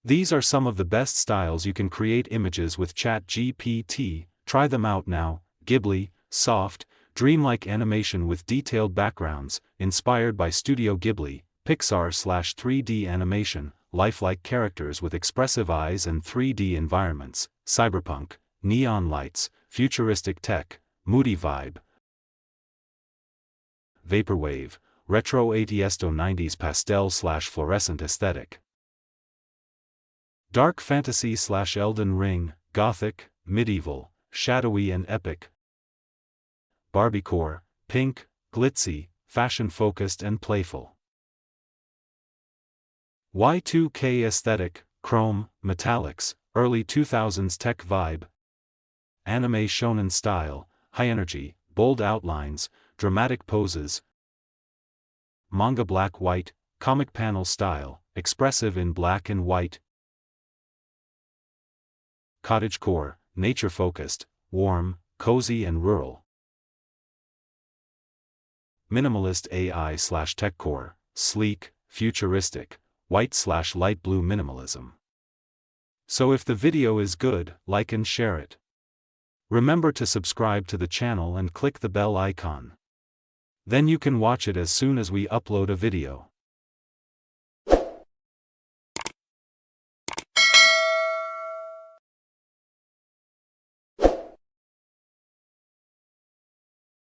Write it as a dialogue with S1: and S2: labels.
S1: These are some of the best styles you can create images with ChatGPT. Try them out now. Ghibli, soft, dreamlike animation with detailed backgrounds, inspired by Studio Ghibli. Pixar/3D animation, lifelike characters with expressive eyes and 3D environments. Cyberpunk, neon lights, futuristic tech, moody vibe. Vaporwave, retro-futurism 90s pastel/fluorescent aesthetic. Dark fantasy/Elden Ring, gothic, medieval, shadowy and epic. Barbiecore, pink, glitzy, fashion-focused and playful. Y2K Aesthetic, chrome, metallics, early 2000s tech vibe. Anime shonen style, high energy, bold outlines, dramatic poses. Manga black-white, comic panel style, expressive in black and white. Cottagecore, nature-focused, warm, cozy and rural. Minimalist AI/Techcore, sleek, futuristic, white/light blue minimalism. So if the video is good, like and share it. Remember to subscribe to the channel and click the bell icon. Then you can watch it as soon as we upload a video.